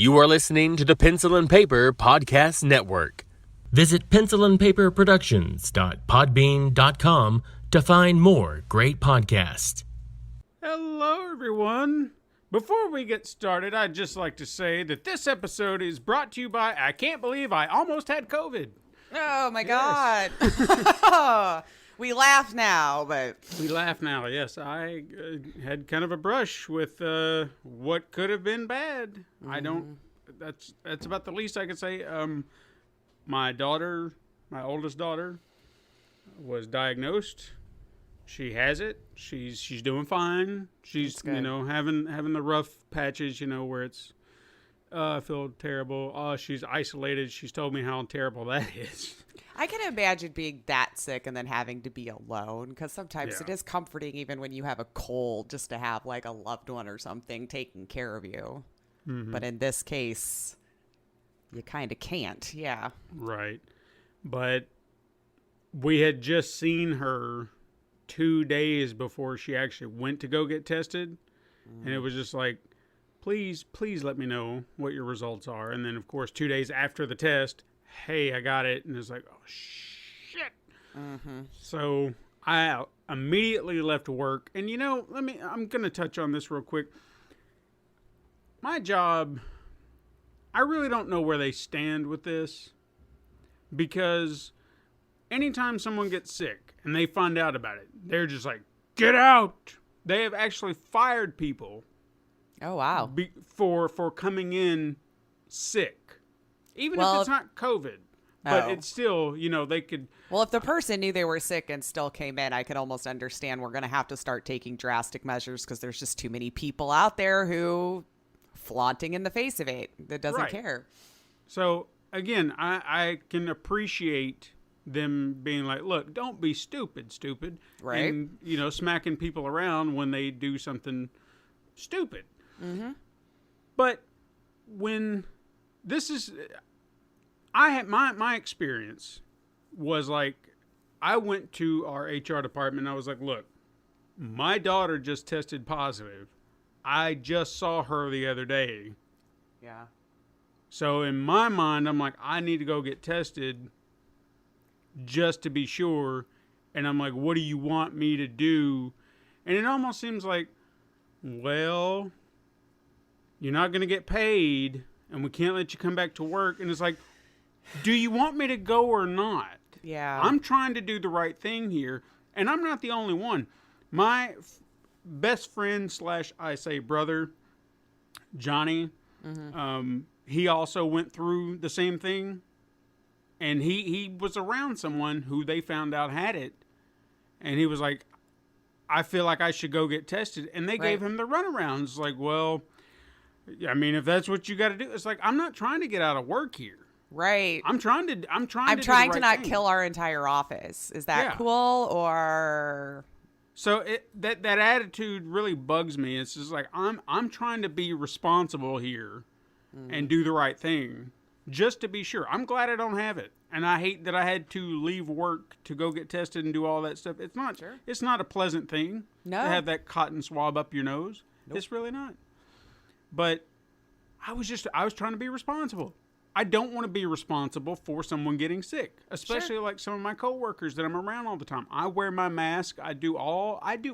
You are listening to the Pencil and Paper Podcast Network. Visit pencilandpaperproductions.podbean.com to find more great podcasts. Hello, everyone. Before we get started, I'd just like to say that this episode is brought to you by I Can't Believe I Almost Had COVID. Oh, my God. We laugh now, but... We laugh now, yes. I had kind of a brush with what could have been bad. I don't... That's about the least I could say. My daughter, my oldest daughter, was diagnosed. She has it. She's doing fine. She's, having the rough patches, where it's... I feel terrible. She's isolated. She's told me how terrible that is. I can imagine being that sick and then having to be alone, because sometimes it is comforting even when you have a cold just to have like a loved one or something taking care of you. Mm-hmm. But in this case, you kind of can't. Yeah. Right. But we had just seen her 2 days before she actually went to go get tested. Mm. And it was just like, please let me know what your results are. And then, of course, 2 days after the test, hey, I got it. And it's like, oh, shit. Mm-hmm. So I immediately left work. And, I'm going to touch on this real quick. My job, I really don't know where they stand with this. Because anytime someone gets sick and they find out about it, they're just like, get out. They have actually fired people. Oh, wow. For coming in sick. Even if it's not COVID. But it's still, they could... Well, if the person knew they were sick and still came in, I could almost understand we're going to have to start taking drastic measures because there's just too many people out there who flaunting in the face of it that doesn't care. So, again, I can appreciate them being like, look, don't be stupid. Right. And, smacking people around when they do something stupid. Mm-hmm. But when this is, I had my experience was like, I went to our HR department and I was like, look, my daughter just tested positive. I just saw her the other day. Yeah. So in my mind, I'm like, I need to go get tested just to be sure. And I'm like, what do you want me to do? And it almost seems like, well, you're not going to get paid and we can't let you come back to work. And it's like, do you want me to go or not? Yeah. I'm trying to do the right thing here. And I'm not the only one. My best friend / I say brother, Johnny, he also went through the same thing. And he was around someone who they found out had it. And he was like, I feel like I should go get tested. And they gave him the runaround. It's like, well, I mean, if that's what you got to do, it's like, I'm not trying to get out of work here. Right. I'm trying to to not kill our entire office. Is that cool or? So that attitude really bugs me. It's just like, I'm trying to be responsible here and do the right thing just to be sure. I'm glad I don't have it. And I hate that I had to leave work to go get tested and do all that stuff. It's not It's not a pleasant thing to have that cotton swab up your nose. Nope. It's really not. But I was trying to be responsible. I don't want to be responsible for someone getting sick, especially like some of my coworkers that I'm around all the time. I wear my mask. I do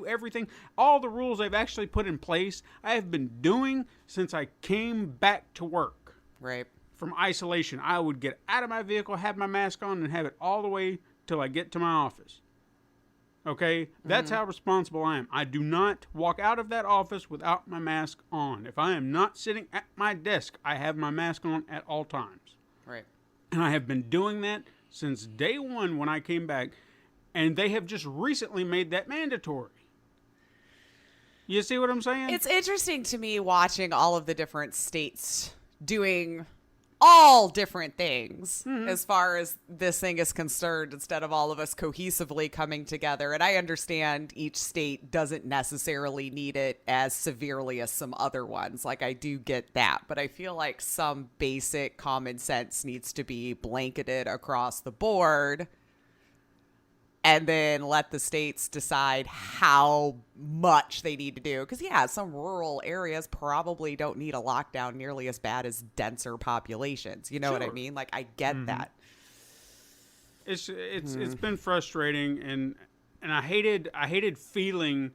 everything. All the rules they've actually put in place, I have been doing since I came back to work. Right. From isolation, I would get out of my vehicle, have my mask on, and have it all the way till I get to my office. Okay? That's how responsible I am. I do not walk out of that office without my mask on. If I am not sitting at my desk, I have my mask on at all times. Right. And I have been doing that since day one when I came back, and they have just recently made that mandatory. You see what I'm saying? It's interesting to me watching all of the different states doing all different things as far as this thing is concerned, instead of all of us cohesively coming together. And I understand each state doesn't necessarily need it as severely as some other ones. Like, I do get that. But I feel like some basic common sense needs to be blanketed across the board and then let the states decide how much they need to do. Because, yeah, some rural areas probably don't need a lockdown nearly as bad as denser populations. You know what I Sure. mean? Like, I get that. It's been frustrating, and I hated feeling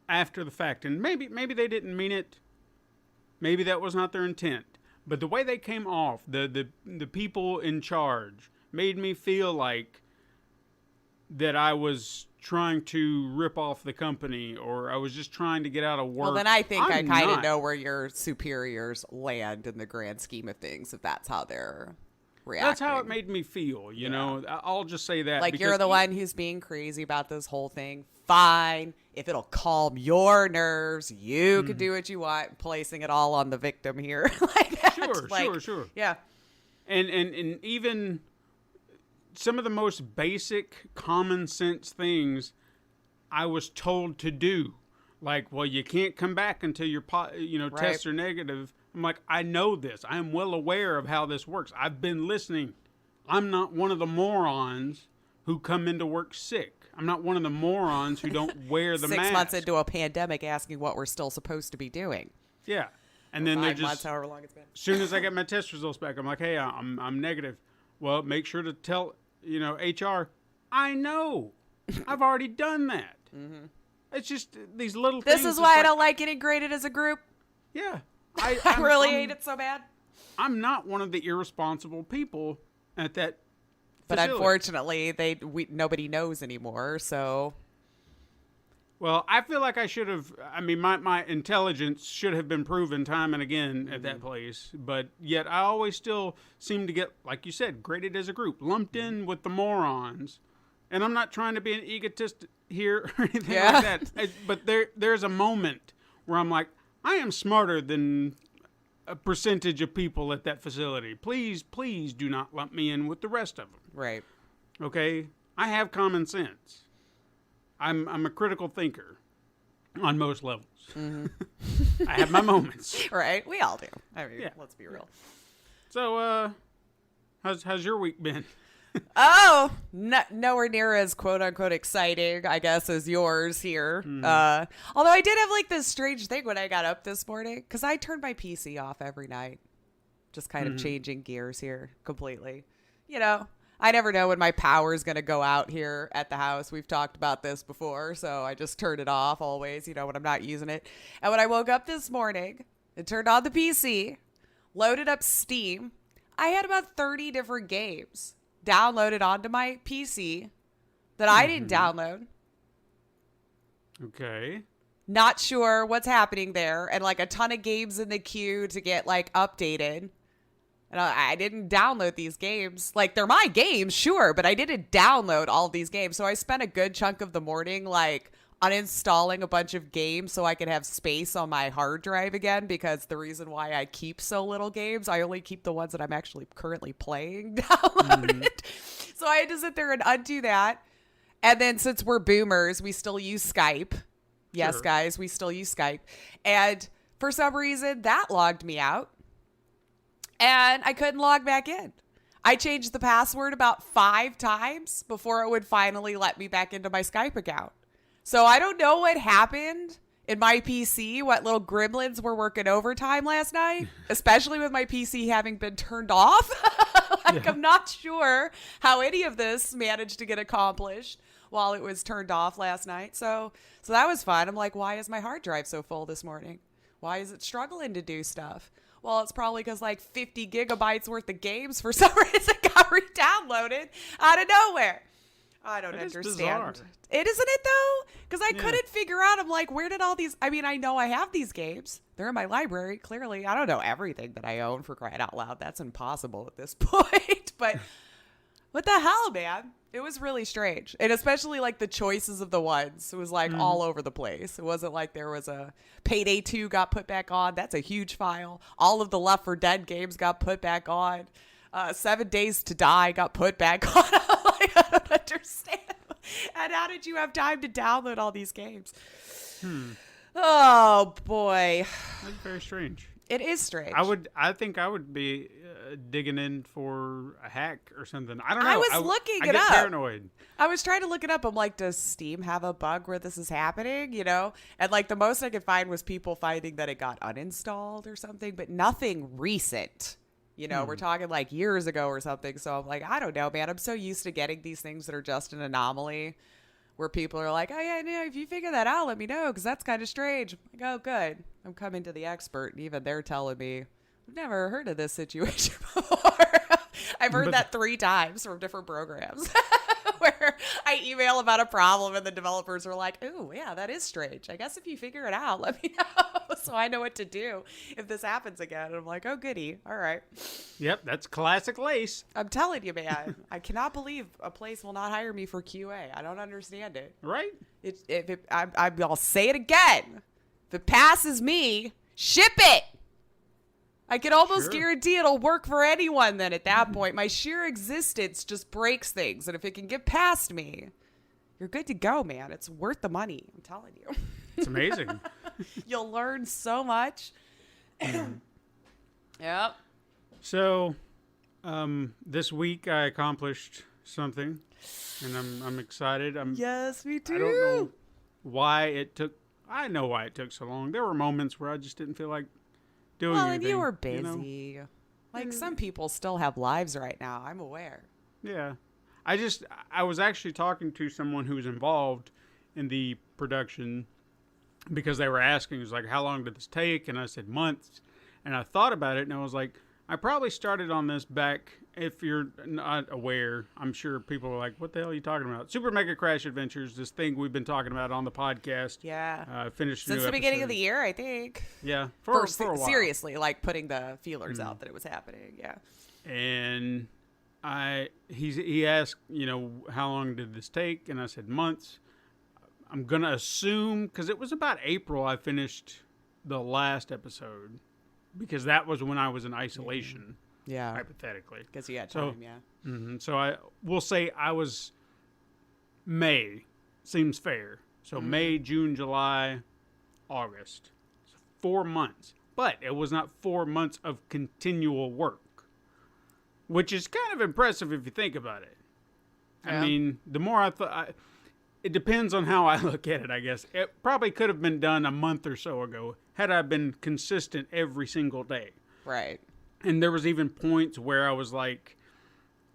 after the fact, and maybe they didn't mean it. Maybe that was not their intent. But the way they came off, the people in charge, made me feel like that I was trying to rip off the company, or I was just trying to get out of work. Well, then I think I I'm kind of not. know where your superiors land in the grand scheme of things, if that's how they're reacting. That's how it made me feel, you know. I'll just say that. Like, you're because the one who's being crazy about this whole thing. Fine. If it'll calm your nerves, you can do what you want, placing it all on the victim here. Like that. Sure. Yeah. And even some of the most basic common sense things I was told to do, like, well, you can't come back until your tests are negative. I'm like, I know this. I am well aware of how this works. I've been listening. I'm not one of the morons who come into work sick. I'm not one of the morons who don't wear the mask. 6 months into a pandemic, asking what we're still supposed to be doing. Yeah. And then they're 5 months, just, however long it's been. as soon as I get my test results back, I'm like, hey, I'm negative. Well, make sure to tell, HR, I know. I've already done that. It's just these little things. This is why I don't like getting graded as a group. Yeah. I really hate it so bad. I'm not one of the irresponsible people at that But facility. unfortunately, nobody knows anymore, so... Well, I feel like I should have, my intelligence should have been proven time and again at that place. But yet I always still seem to get, like you said, graded as a group, lumped in with the morons. And I'm not trying to be an egotist here or anything like that. But there's a moment where I'm like, I am smarter than a percentage of people at that facility. Please do not lump me in with the rest of them. Right. Okay? I have common sense. I'm a critical thinker on most levels. I have my moments. Right? We all do. I mean, Yeah. let's be real. So, how's your week been? Oh, nowhere near as quote-unquote exciting, I guess, as yours here. Although I did have, like, this strange thing when I got up this morning, because I turned my PC off every night. Just kind of changing gears here completely. You know, I never know when my power is going to go out here at the house. We've talked about this before, so I just turn it off always, when I'm not using it. And when I woke up this morning and turned on the PC, loaded up Steam, I had about 30 different games downloaded onto my PC that I didn't download. Okay. Not sure what's happening there. And like a ton of games in the queue to get like updated. And I didn't download these games. Like, they're my games, sure, but I didn't download all of these games. So I spent a good chunk of the morning like uninstalling a bunch of games so I could have space on my hard drive again, because the reason why I keep so little games, I only keep the ones that I'm actually currently playing downloaded. So I had to sit there and undo that. And then since we're boomers, we still use Skype. Yes, Sure. guys, we still use Skype. And for some reason, that logged me out. And I couldn't log back in. I changed the password about 5 times before it would finally let me back into my Skype account. So I don't know what happened in my PC, what little gremlins were working overtime last night, especially with my PC having been turned off. I'm not sure how any of this managed to get accomplished while it was turned off last night. So that was fun. I'm like, why is my hard drive so full this morning? Why is it struggling to do stuff? Well, it's probably because like 50 gigabytes worth of games for some reason got re-downloaded out of nowhere. I don't understand. Bizarre. Isn't it though? Because I couldn't figure out. I'm like, where did all these? I mean, I know I have these games. They're in my library. Clearly, I don't know everything that I own, for crying out loud. That's impossible at this point. But what the hell, man? It was really strange. And especially like the choices of the ones. It was like all over the place. It wasn't like there was a Payday 2 got put back on. That's a huge file. All of the Left 4 Dead games got put back on. 7 Days to Die got put back on. Like, I don't understand. And how did you have time to download all these games? Oh, boy. That's very strange. It is strange. I think I would be digging in for a hack or something. I don't know. I was looking I it get up. paranoid. I was trying to look it up. I'm like, does Steam have a bug where this is happening? You know? And like the most I could find was people finding that it got uninstalled or something, but nothing recent. You know, we're talking like years ago or something. So I'm like, I don't know, man. I'm so used to getting these things that are just an anomaly where people are like, oh, yeah, no, if you figure that out, let me know because that's kind of strange. I'm like, oh, good. I'm coming to the expert. And even they're telling me, I've never heard of this situation before. I've heard that 3 times from different programs where I email about a problem and the developers are like, ooh, yeah, that is strange. I guess if you figure it out, let me know so I know what to do if this happens again. And I'm like, oh, goody. All right. Yep, that's classic Lace. I'm telling you, man, I cannot believe a place will not hire me for QA. I don't understand it. Right? I'll say it again. If it passes me, ship it. I can almost guarantee it'll work for anyone then at that point. My sheer existence just breaks things. And if it can get past me, you're good to go, man. It's worth the money. I'm telling you. It's amazing. You'll learn so much. Yep. So, this week I accomplished something, and I'm excited. Yes, me too. I don't know why it took. I know why it took so long. There were moments where I just didn't feel like doing anything. Well, and you were busy. You know? Like some people still have lives right now. I'm aware. Yeah. I was actually talking to someone who's involved in the production because they were asking, it was like, how long did this take? And I said months. And I thought about it and I was like, I probably started on this back, if you're not aware, I'm sure people are like, what the hell are you talking about? Super Mega Crash Adventures, this thing we've been talking about on the podcast. Yeah. Finished Since the beginning of the year, I think. Yeah. For a while. Seriously, like putting the feelers out that it was happening. Yeah. And he asked, how long did this take? And I said months. I'm going to assume, because it was about April I finished the last episode, because that was when I was in isolation, hypothetically. Because you had time, So I will say I was May, seems fair. So May, June, July, August. 4 months. But it was not 4 months of continual work, which is kind of impressive if you think about it. Yeah. I mean, the more I thought, it depends on how I look at it, I guess. It probably could have been done a month or so ago had I been consistent every single day. Right. And there was even points where I was like,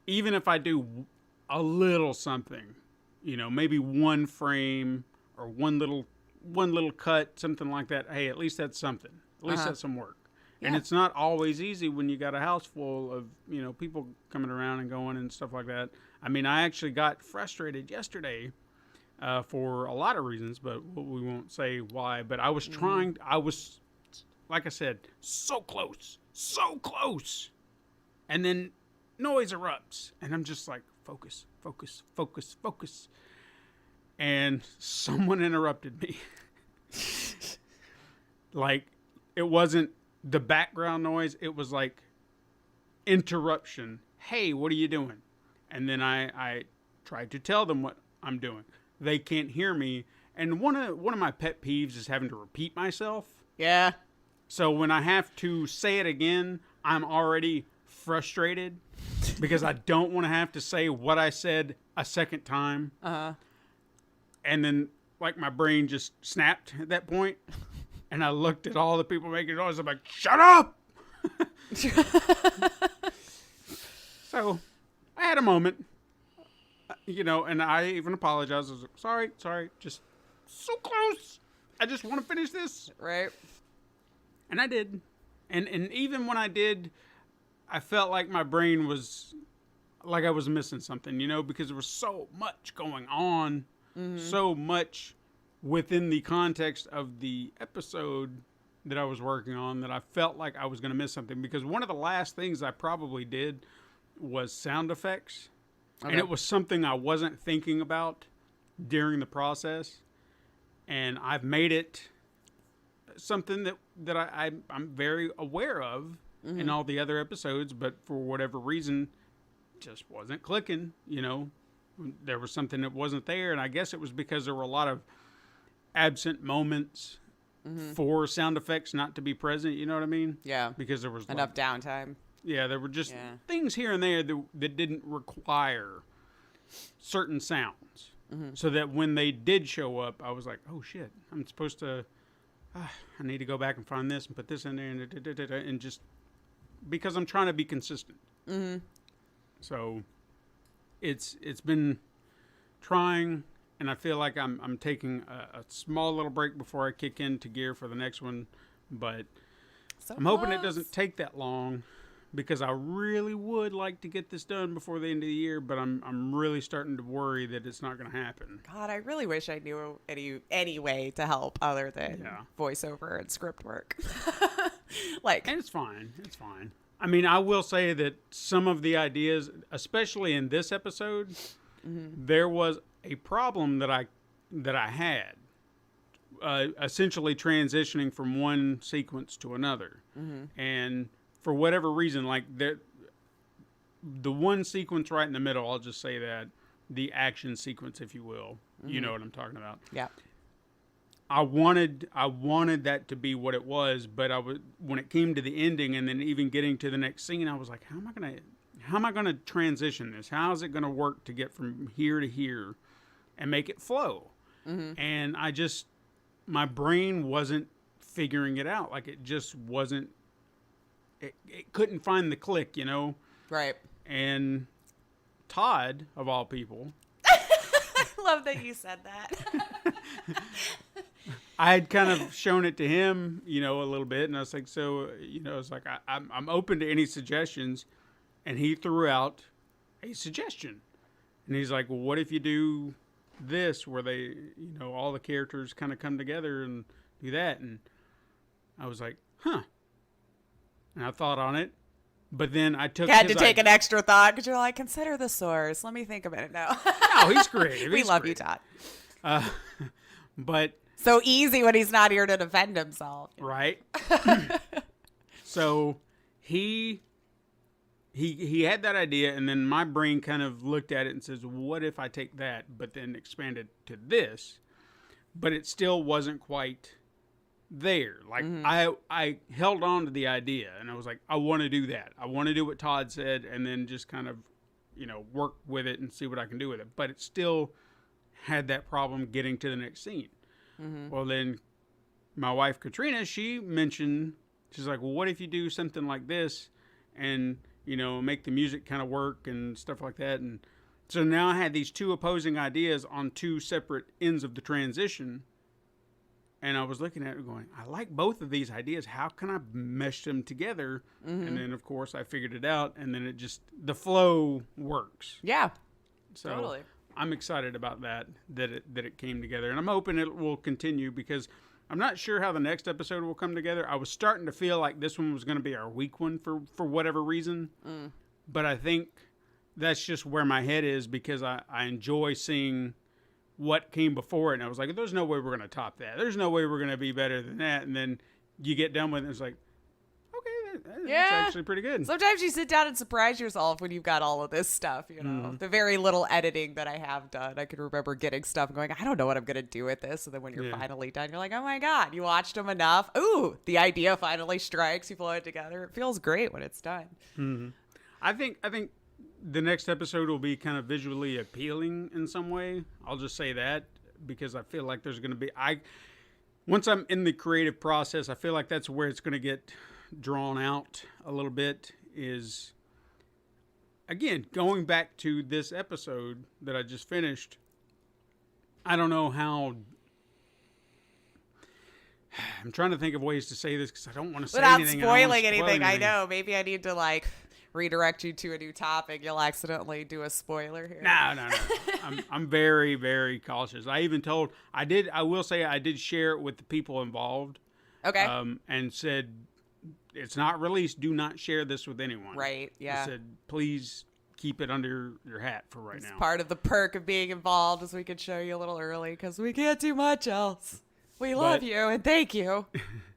even if I do a little something, maybe one frame or one little cut, something like that. Hey, at least that's something. At least that's some work. Yeah. And it's not always easy when you got a house full of, people coming around and going and stuff like that. I mean, I actually got frustrated yesterday for a lot of reasons, but we won't say why. But I was trying, like I said, so close. And then noise erupts. And I'm just like, focus. And someone interrupted me. Like, it wasn't the background noise. It was like interruption. Hey, what are you doing? And then I tried to tell them what I'm doing. They can't hear me. And one of my pet peeves is having to repeat myself. Yeah. So when I have to say it again, I'm already frustrated because I don't want to have to say what I said a second time. Uh-huh. And then, like, my brain just snapped at that point. And I looked at all the people making noise. I'm like, shut up! So, I had a moment, and I even apologized. I was like, sorry, just so close. I just want to finish this. Right. And I did. And even when I did, I felt like my brain was, like I was missing something, because there was so much going on, so much within the context of the episode that I was working on that I felt like I was going to miss something. Because one of the last things I probably did was sound effects. Okay. And it was something I wasn't thinking about during the process. And I've made it something that I'm very aware of in all the other episodes, but for whatever reason, just wasn't clicking, There was something that wasn't there, and I guess it was because there were a lot of absent moments for sound effects not to be present. You know what I mean? Yeah. Because there was Enough downtime. Yeah, there were just things here and there that didn't require certain sounds. So that when they did show up, I was like, oh shit, I'm supposed to, I need to go back and find this and put this in there and just, because I'm trying to be consistent. So it's been trying, and I feel like I'm taking a small little break before I kick into gear for the next one, but I'm hoping it doesn't take that long, because I really would like to get this done before the end of the year, but I'm really starting to worry that it's not going to happen. God, I really wish I knew any way to help other than voiceover and script work. And it's fine. It's fine. I mean, I will say that some of the ideas, especially in this episode, there was a problem that I had, essentially transitioning from one sequence to another, and for whatever reason, like the one sequence right in the middle, I'll just say that, the action sequence, if you will, you know what I'm talking about. Yeah. I wanted that to be what it was, but when it came to the ending and then even getting to the next scene, I was like, how am I gonna transition this? How is it gonna work to get from here to here and make it flow? And my brain wasn't figuring it out. Like, it just wasn't. It couldn't find the click, you know? Right. And Todd, of all people. I love that you said that. I had kind of shown it to him, you know, a little bit. And I was like, so, you know, it's like, I'm open to any suggestions. And he threw out a suggestion. And he's like, well, what if you do this, where they, you know, all the characters kind of come together and do that? And I was like, huh. And I thought on it, but then I took. Had to take an extra thought, because you're like, consider the source. Let me think a minute. No, he's creative. We love you, Todd. But so easy when he's not here to defend himself, right? So he had that idea, and then my brain kind of looked at it and says, "What if I take that, but then expand it to this?" But it still wasn't quite there. Like, I held on to the idea, and I was like, I want to do that. I want to do what Todd said, and then just kind of, you know, work with it and see what I can do with it. But it still had that problem getting to the next scene. Well, then my wife Katrina, she mentioned, she's like, well, what if you do something like this, and, you know, make the music kind of work and stuff like that? And so now I had these two opposing ideas on two separate ends of the transition. And I was looking at it going, I like both of these ideas. How can I mesh them together? And then, of course, I figured it out. And then the flow works. Yeah, so totally. I'm excited about that it came together. And I'm hoping it will continue, because I'm not sure how the next episode will come together. I was starting to feel like this one was going to be our weak one for whatever reason. But I think that's just where my head is, because I enjoy seeing what came before it, and I was like, there's no way we're going to top that. There's no way we're going to be better than that. And then you get done with it, and it's like, okay, that's actually pretty good. Sometimes you sit down and surprise yourself when you've got all of this stuff, you know. The very little editing that I have done, I can remember getting stuff and going, I don't know what I'm going to do with this. And then when you're finally done, you're like, oh my God, you watched them enough. Ooh, the idea finally strikes. You pull it together. It feels great when it's done. I think the next episode will be kind of visually appealing in some way. I'll just say that, because I feel like there's going to be, once I'm in the creative process, I feel like that's where it's going to get drawn out a little bit, is, again, going back to this episode that I just finished. I don't know how, I'm trying to think of ways to say this, because I don't want to say anything. Without spoiling anything, I know. Maybe I need to, redirect you to a new topic. You'll accidentally do a spoiler here. No. I'm very, very cautious. I even told, I will say I did share it with the people involved. Okay. And said, it's not released. Do not share this with anyone. Right. Yeah. I said, please keep it under your hat for right now. Part of the perk of being involved is we could show you a little early, because we can't do much else. We love you, and thank you.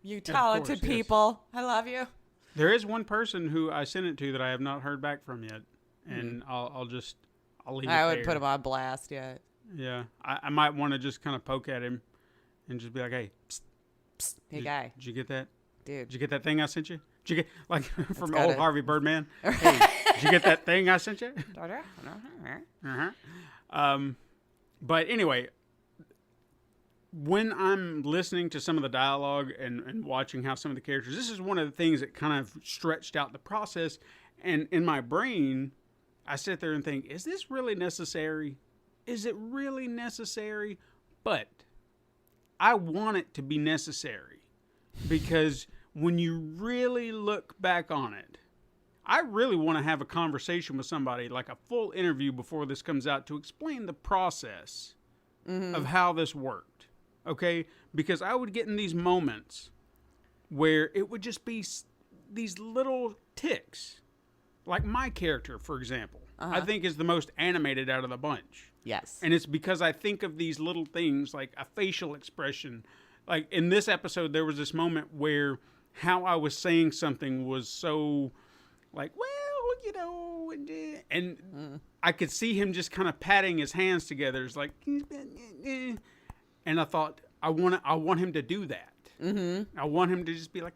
You talented people. Yes. I love you. There is one person who I sent it to that I have not heard back from yet, and I'll leave it there. I would put him on blast yet. Yeah, I might want to just kind of poke at him and just be like, hey, psst, Psst, hey, guy. Did you get that? Dude. Did you get that thing I sent you? Did you get, like, from gotta- old Harvey Birdman? Hey, did you get that thing I sent you? But anyway, when I'm listening to some of the dialogue and watching how some of the characters, this is one of the things that kind of stretched out the process. And in my brain, I sit there and think, is this really necessary? Is it really necessary? But I want it to be necessary, because when you really look back on it, I really want to have a conversation with somebody, like a full interview before this comes out, to explain the process of how this worked. Okay? Because I would get in these moments where it would just be these little ticks. Like my character, for example, I think is the most animated out of the bunch. Yes. And it's because I think of these little things, like a facial expression. Like in this episode, there was this moment where how I was saying something was so like, well, you know, and I could see him just kind of patting his hands together. It's like, and I thought, I want him to do that. I want him to just be like,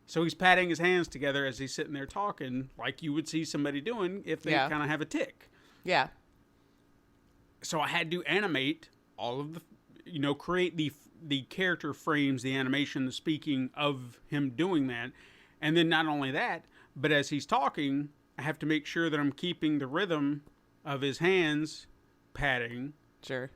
so he's patting his hands together as he's sitting there talking, like you would see somebody doing if they kind of have a tick. Yeah. So I had to animate all of the, create the character frames, the animation, the speaking of him doing that. And then not only that, but as he's talking, I have to make sure that I'm keeping the rhythm of his hands patting. Sure.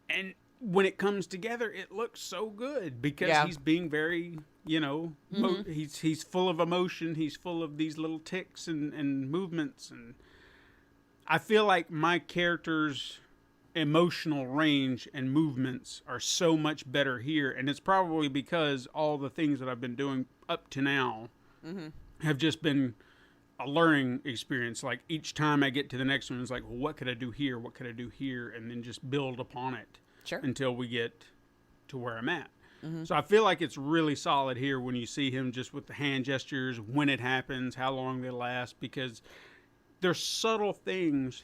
And when it comes together, it looks so good because he's being very, he's full of emotion. He's full of these little ticks and movements. And I feel like my character's emotional range and movements are so much better here. And it's probably because all the things that I've been doing up to now have just been a learning experience. Like each time I get to the next one, it's like, well, what could I do here? What could I do here? And then just build upon it until we get to where I'm at. So I feel like it's really solid here when you see him just with the hand gestures, when it happens, how long they last, because they're subtle things,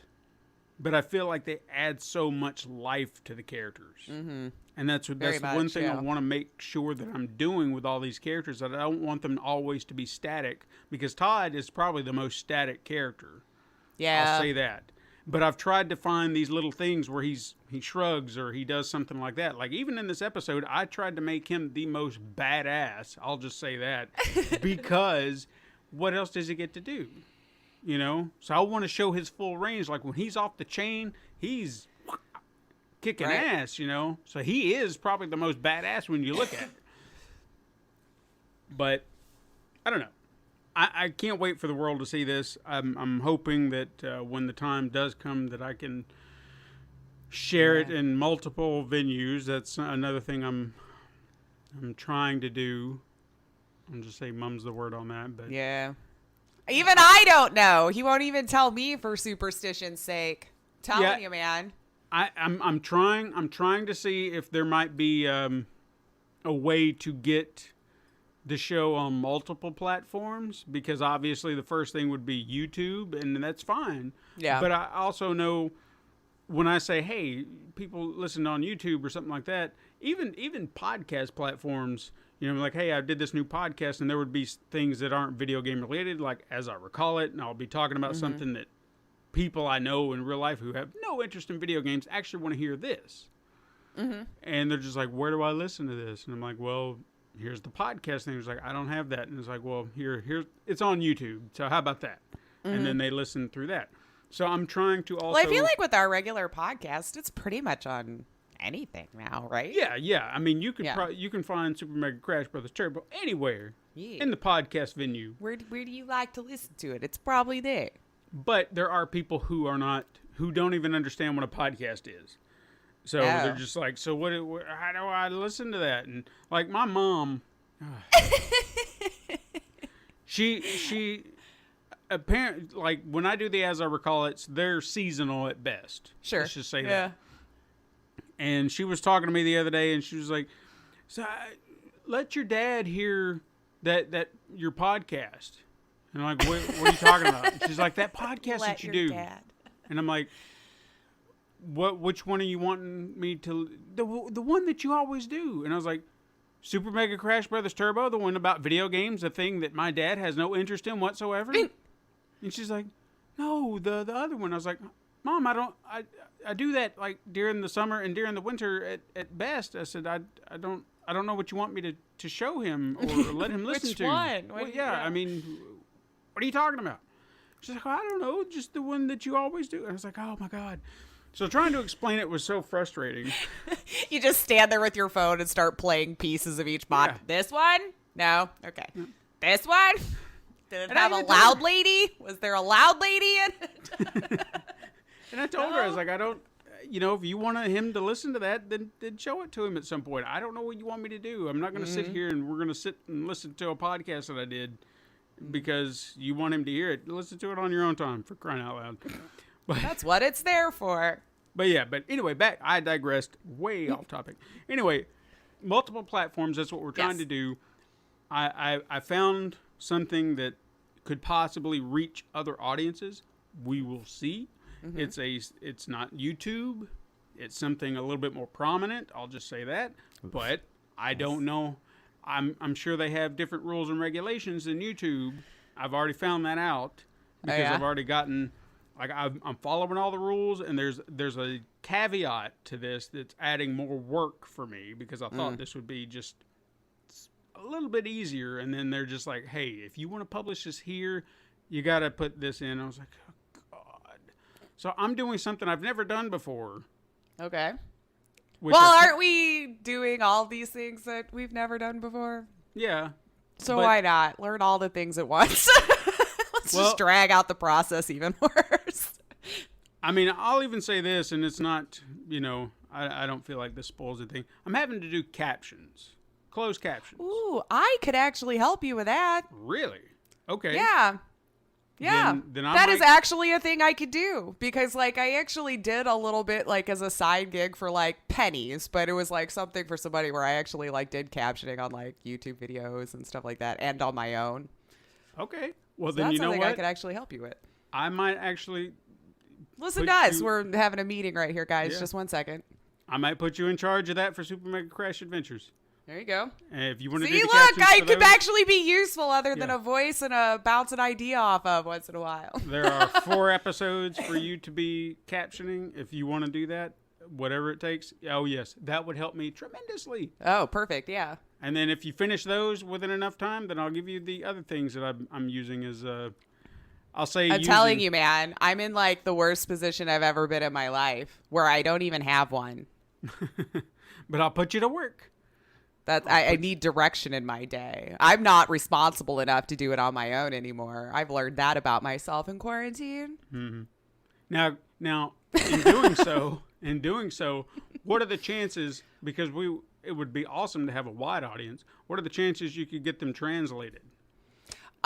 but I feel like they add so much life to the characters. And that's one thing I want to make sure that I'm doing with all these characters, that I don't want them always to be static, because Todd is probably the most static character. Yeah. I'll say that. But I've tried to find these little things where he shrugs or he does something like that. Like even in this episode, I tried to make him the most badass. I'll just say that. Because what else does he get to do? So I want to show his full range. Like when he's off the chain, he's kicking ass, So he is probably the most badass when you look at it. But I don't know. I can't wait for the world to see this. I'm hoping that when the time does come that I can share it in multiple venues. That's another thing I'm trying to do. I'm just saying mum's the word on that. But yeah. Even I don't know. He won't even tell me for superstition's sake. Telling you, man. I'm trying to see if there might be a way to get the show on multiple platforms, because obviously the first thing would be YouTube, and that's fine. Yeah. But I also know when I say, hey, people listen on YouTube or something like that, even podcast platforms, like, hey, I did this new podcast, and there would be things that aren't video game related, like As I Recall It, and I'll be talking about something that people I know in real life who have no interest in video games actually want to hear this. And they're just like, where do I listen to this? And I'm like, well, here's the podcast thing. It's like, I don't have that. And it's like, well, here, it's on YouTube. So how about that? And then they listen through that. So I'm trying to also. Well, I feel like with our regular podcast, it's pretty much on anything now, right? Yeah. I mean, you can you can find Super Mega Crash Brothers Turbo anywhere in the podcast venue. Where do you like to listen to it? It's probably there. But there are people who don't even understand what a podcast is. So they're just like, so how do I listen to that? And like my mom, she apparently, like when I do the As I Recall It, they're seasonal at best. Sure. Let's just say that. And she was talking to me the other day, and she was like, so let your dad hear that your podcast. And I'm like, what are you talking about? And she's like, that podcast that you do. Dad. And I'm like, which one are you wanting me to, the one that you always do? And I was like, Super Mega Crash Brothers Turbo, the one about video games, a thing that my dad has no interest in whatsoever. And she's like, no, the other one. I was like, Mom, I do that like during the summer and during the winter at best. I said, I don't know what you want me to show him or let him listen Which to. one? Well, yeah, I mean, what are you talking about? She's like, I don't know, just the one that you always do. And I was like, oh my God. So trying to explain it was so frustrating. You just stand there with your phone and start playing pieces of each mod. Yeah. This one? No. Okay. This one? Did it And have a loud lady? Was there a loud lady in it? And I told her, I was like, I don't, if you want him to listen to that, then show it to him at some point. I don't know what you want me to do. I'm not going to sit here and we're going to sit and listen to a podcast that I did because you want him to hear it. Listen to it on your own time, for crying out loud. But, That's what it's there for. but anyway, I digressed way off topic. Anyway, multiple platforms, that's what we're trying to do. I found something that could possibly reach other audiences. We will see. It's not YouTube. It's something a little bit more prominent. I'll just say that. But I don't know. I'm sure they have different rules and regulations than YouTube. I've already found that out because I've already gotten, like, I'm following all the rules, and there's a caveat to this that's adding more work for me because I thought this would be just a little bit easier. And then they're just like, hey, if you want to publish this here, you got to put this in. I was like, so I'm doing something I've never done before. Okay. Well, aren't we doing all these things that we've never done before? Yeah. So why not learn all the things at once? Let's just drag out the process even worse. I mean, I'll even say this, and it's not, I don't feel like this spoils the thing. I'm having to do captions, closed captions. Ooh, I could actually help you with that. Really? Okay. Yeah. Yeah, then that is actually a thing I could do because, like, I actually did a little bit, like, as a side gig for, like, pennies, but it was, like, something for somebody where I actually, like, did captioning on, like, YouTube videos and stuff like that and on my own. Okay. Well, So then that's you know something what? I could actually help you with. I might actually... Listen to us. We're having a meeting right here, guys. Yeah. Just 1 second. I might put you in charge of that for Super Mega Crash Adventures. There you go. And if you want to See, do the look, captions I for could those, actually be useful other than Yeah. a voice and a bounce an idea off of once in a while. there are 4 episodes for you to be captioning if you want to do that, whatever it takes. Oh, yes, that would help me tremendously. Oh, perfect. Yeah. And then if you finish those within enough time, then I'll give you the other things that I'm using as, I'll say I'm telling you, man, I'm in like the worst position I've ever been in my life where I don't even have one. But I'll put you to work. I need direction in my day. I'm not responsible enough to do it on my own anymore. I've learned that about myself in quarantine. Mm-hmm. Now, in doing so, what are the chances? Because it would be awesome to have a wide audience. What are the chances you could get them translated?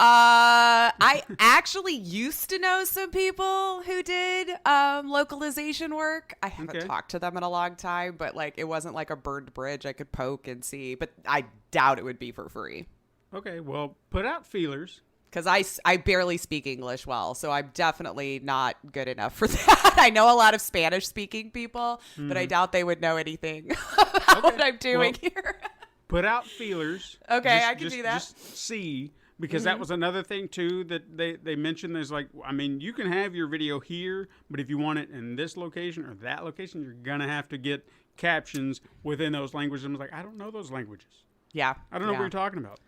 I actually used to know some people who did localization work. I haven't talked to them in a long time, but like it wasn't like a burned bridge I could poke and see. But I doubt it would be for free. Okay, well, put out feelers. Because I barely speak English well, so I'm definitely not good enough for that. I know a lot of Spanish-speaking people, but I doubt they would know anything about what I'm doing here. Put out feelers. Okay, I can do that. Just see. Because that was another thing, too, that they mentioned. There's like, I mean, you can have your video here, but if you want it in this location or that location, you're going to have to get captions within those languages. I was like, I don't know those languages. Yeah. I don't know what you're talking about.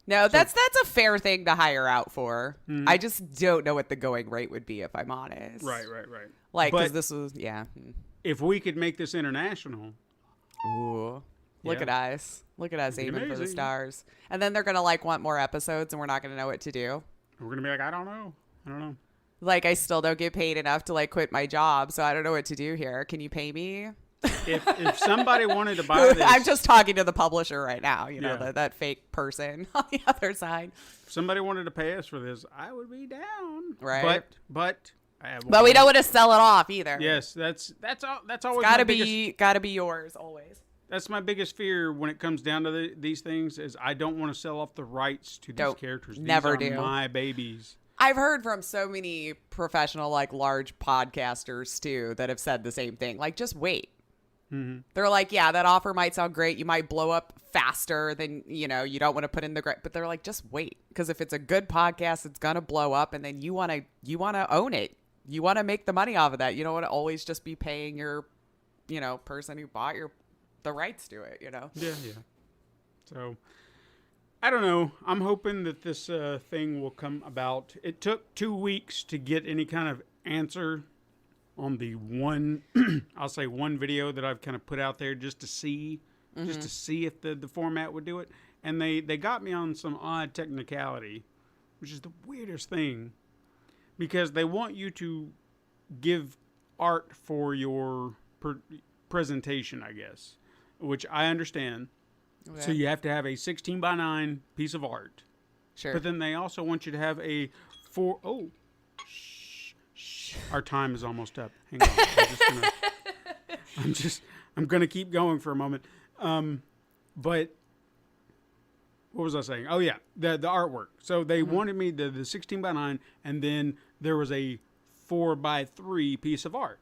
No, that's a fair thing to hire out for. I just don't know what the going rate would be if I'm honest. Right. Like, because this was, If we could make this international. Ooh. Look at us. Look at us aiming for the amazing. stars. And then they're going to like want more episodes and we're not going to know what to do. We're going to be like, I don't know. Like, I still don't get paid enough to like quit my job, so I don't know what to do here. Can you pay me? If somebody wanted to buy this. I'm just talking to the publisher right now, Yeah. that fake person on the other side. If somebody wanted to pay us for this, I would be down. Right. But we don't want to sell it off either. Yes, that's always Gotta be yours always. That's my biggest fear when it comes down to these things is I don't want to sell off the rights to these characters. These are my babies. I've heard from so many professional, like large podcasters too, that have said the same thing. Like, just wait. Mm-hmm. They're like, yeah, that offer might sound great. You might blow up faster than, you don't want to put in the great, but they're like, just wait. Because if it's a good podcast, it's going to blow up, and then you want to own it. You want to make the money off of that. You don't want to always just be paying your, person who bought the rights to it, Yeah, yeah. So, I don't know. I'm hoping that this thing will come about. It took 2 weeks to get any kind of answer on the one, I'll say one video that I've kind of put out there just to see if the format would do it. And they got me on some odd technicality, which is the weirdest thing, because they want you to give art for your presentation, I guess, which I understand. Okay. So you have to have a 16:9 piece of art. Sure. But then they also want you to have a our time is almost up. Hang on. I'm gonna keep going for a moment. But what was I saying? Oh yeah, the artwork. So they wanted me the 16:9, and then there was a 4:3 piece of art.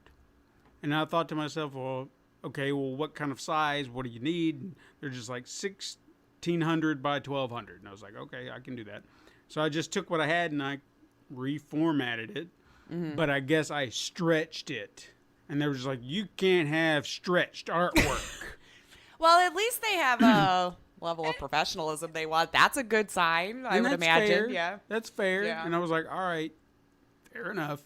And I thought to myself, well, okay, well, what kind of size? What do you need? And they're just like 1600 by 1200. And I was like, okay, I can do that. So I just took what I had and I reformatted it. Mm-hmm. But I guess I stretched it. And they were just like, you can't have stretched artwork. Well, at least they have a level of professionalism they want. That's a good sign, I would imagine. Fair. Yeah, that's fair. Yeah. And I was like, all right, fair enough.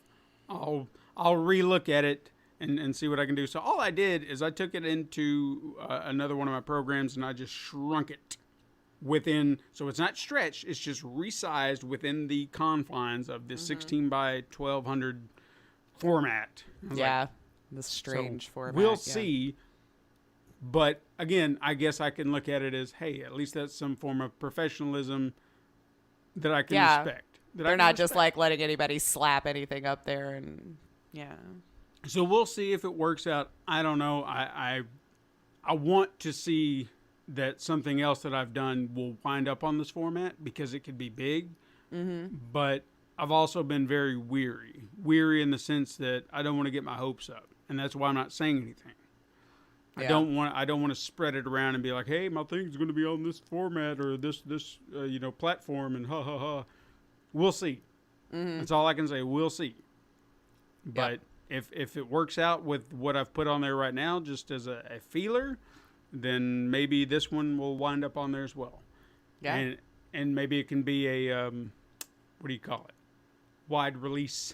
I'll relook at it and see what I can do. So all I did is I took it into another one of my programs and I just shrunk it within. So it's not stretched. It's just resized within the confines of this 16 by 1200 format. Yeah, this strange format. We'll see. But again, I guess I can look at it as, hey, at least that's some form of professionalism that I can respect. They're not just like letting anybody slap anything up there, and So we'll see if it works out. I don't know. I want to see that something else that I've done will wind up on this format because it could be big. Mm-hmm. But I've also been very weary in the sense that I don't want to get my hopes up, and that's why I'm not saying anything. Yeah. I don't want to spread it around and be like, hey, my thing's going to be on this format or this platform, and ha ha ha. We'll see. Mm-hmm. That's all I can say. We'll see. But if it works out with what I've put on there right now, just as a feeler, then maybe this one will wind up on there as well. Yeah. And maybe it can be a what do you call it? Wide release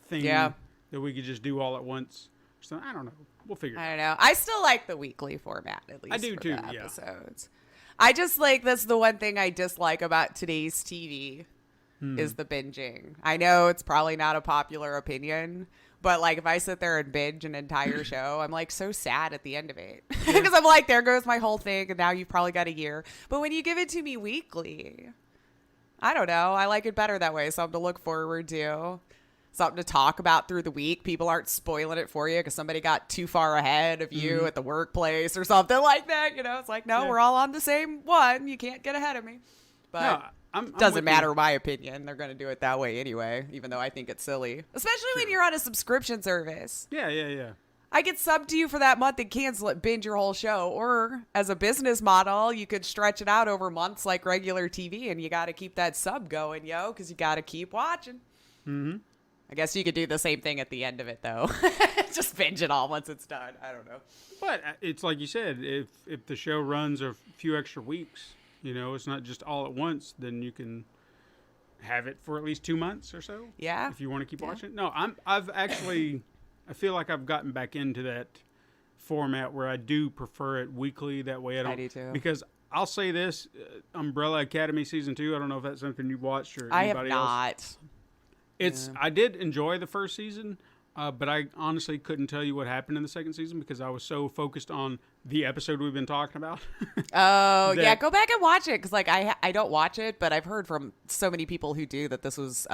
thing that we could just do all at once. So I don't know. We'll figure it out. I don't know. I still like the weekly format, at least. I do too, the episodes. I just that's the one thing I dislike about today's TV is the binging. I know it's probably not a popular opinion, but if I sit there and binge an entire show, I'm so sad at the end of it. Because I'm like, there goes my whole thing, and now you've probably got a year. But when you give it to me weekly, I don't know. I like it better that way. Something to look forward to. Something to talk about through the week. People aren't spoiling it for you because somebody got too far ahead of you at the workplace or something like that. It's like, no, we're all on the same one. You can't get ahead of me. But it doesn't matter my opinion. They're going to do it that way anyway, even though I think it's silly. Especially when you're on a subscription service. Yeah. I get subbed to you for that month and cancel it, binge your whole show. Or as a business model, you could stretch it out over months like regular TV, and you got to keep that sub going, because you got to keep watching. Mm-hmm. I guess you could do the same thing at the end of it, though. Just binge it all once it's done. I don't know. But it's like you said, if the show runs a few extra weeks, it's not just all at once, then you can have it for at least 2 months or so. Yeah. If you want to keep watching. No, I've actually, I feel like I've gotten back into that format where I do prefer it weekly. That way I do too. Because I'll say this, Umbrella Academy Season 2, I don't know if that's something you've watched or anybody else. I have not. I did enjoy the first season, but I honestly couldn't tell you what happened in the second season because I was so focused on the episode we've been talking about. Oh, yeah. Go back and watch it because I don't watch it, but I've heard from so many people who do that this was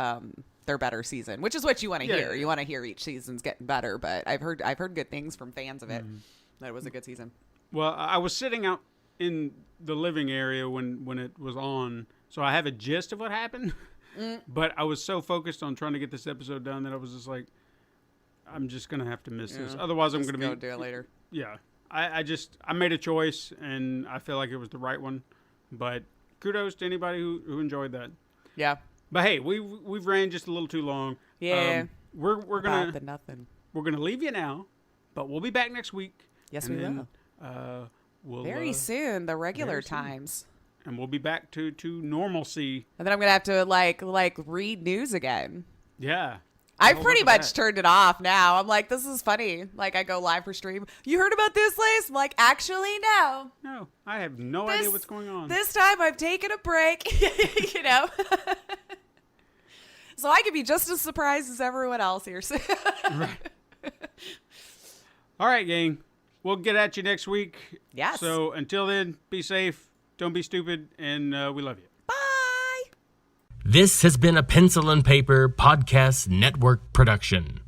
their better season, which is what you want to hear. You want to hear each season's getting better, but I've heard good things from fans of it, that it was a good season. Well, I was sitting out in the living area when it was on, so I have a gist of what happened. But I was so focused on trying to get this episode done that I was just like, I'm just going to have to miss this. Otherwise, I'm going to do it later. Yeah. I made a choice, and I feel like it was the right one. But kudos to anybody who enjoyed that. Yeah. But hey, we've ran just a little too long. Yeah. We're gonna nothing. We're gonna leave you now, but we'll be back next week. Yes, we will. We'll Very soon, the regular very soon. times. And we'll be back to normalcy. And then I'm gonna have to like read news again. Yeah. I've pretty much turned it off now. I'm like, this is funny. Like, I go live for stream. You heard about this, Lace? I'm like, actually, no. No, I have no idea what's going on. This time I've taken a break, you know. So I can be just as surprised as everyone else here. Right. All right, gang. We'll get at you next week. Yes. So until then, be safe. Don't be stupid. And we love you. This has been a Pencil and Paper Podcast Network production.